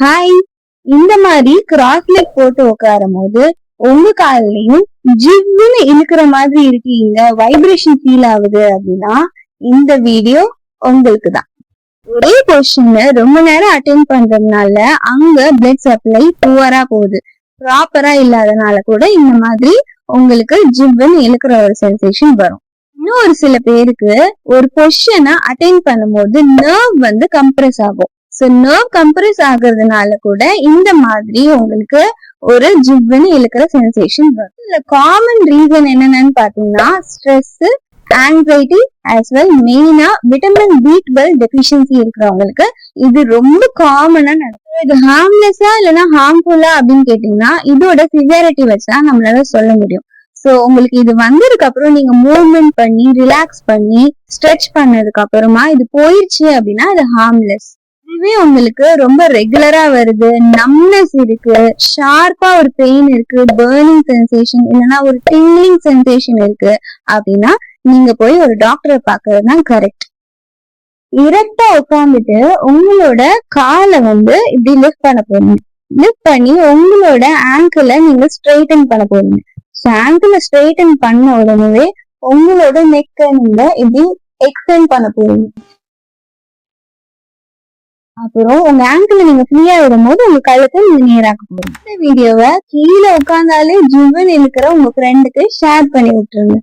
Hi. இந்த மாதிரி cross leg போட்டு உட்காரும் போது உங்க காலையும் ஜிவ்னு இழுக்கிற மாதிரி இருக்கீங்க, வைப்ரேஷன் ஃபீல் ஆகுது அப்படின்னா இந்த வீடியோ உங்களுக்கு தான். ஒரே பொசிஷன் ரொம்ப நேரம் அட்டென்ட் பண்றதுனால அங்க பிளட் சப்ளை புவரா போகுது. ப்ராப்பரா இல்லாதனால கூட இந்த மாதிரி உங்களுக்கு ஜிவ்னு இழுக்கிற ஒரு சென்சேஷன் வரும். இன்னும் ஒரு சில பேருக்கு ஒரு பொசிஷனை அட்டென்ட் பண்ணும்போது நர்வ் கம்ப்ரெஸ் ஆகும். சோ நர்வ் கம்ப்ரெஸ் ஆகுறதுனால கூட இந்த மாதிரி உங்களுக்கு ஒரு ஜிவ்னு இழுக்கிற சென்சேஷன் வரும். இதுல காமன் ரீசன் என்னன்னு பாத்தீங்கன்னா ஸ்ட்ரெஸ், ஆங்ஸைட்டி ஆஸ் வெல் மெயினா விட்டமின் B12 டெபிஷியன்சி இருக்கிறவங்களுக்கு இது ரொம்ப காமனா நடக்கும். இது ஹார்ம்லெஸ்ஸா இல்லைன்னா ஹார்ம்ஃபுல்லா அப்படின்னு கேட்டீங்கன்னா இதோட சிவியாரிட்டி வச்சுதான் நம்மளால சொல்ல முடியும். சோ உங்களுக்கு இது வந்ததுக்கு அப்புறம் நீங்க மூவ்மெண்ட் பண்ணி ரிலாக்ஸ் பண்ணி ஸ்ட்ரெச் பண்ணதுக்கு அப்புறமா இது போயிடுச்சு அப்படின்னா இது ஹார்ம்லெஸ். இதுவே உங்களுக்கு ரொம்ப ரெகுலரா வருது, நம்னஸ் இருக்கு, ஷார்ப்பா ஒரு பெயின் இருக்கு, பர்னிங் சென்சேஷன் இல்லைன்னா ஒரு டிங்லிங் சென்சேஷன் இருக்கு அப்படின்னா நீங்க போய் ஒரு டாக்டரை பாக்குறது தான் கரெக்ட். இரெக்டா உட்காந்துட்டு உங்களோட காலை இப்படி லிஃப்ட் பண்ண போறீங்க. லிஃப்ட் பண்ணி உங்களோட ஆங்கிளை நீங்க ஸ்ட்ரைட்டன் பண்ண போறீங்க. ஆங்கிளை ஸ்ட்ரைட்டன் பண்ண உடனே உங்களோட நெக்கை நீங்க இப்படி எக்ஸ்டெண்ட் பண்ண போறீங்க. அப்புறம் உங்க ஆங்கிள் நீங்க ஃப்ரீயா விடும் போது உங்க கழுத்தை நீங்க நேராக்க போறீங்க. இந்த வீடியோவை கீழே உட்கார்ந்தாலே ஜிவ்னு இருக்கிற உங்க ஃப்ரெண்டுக்கு ஷேர் பண்ணி விட்டுருங்க.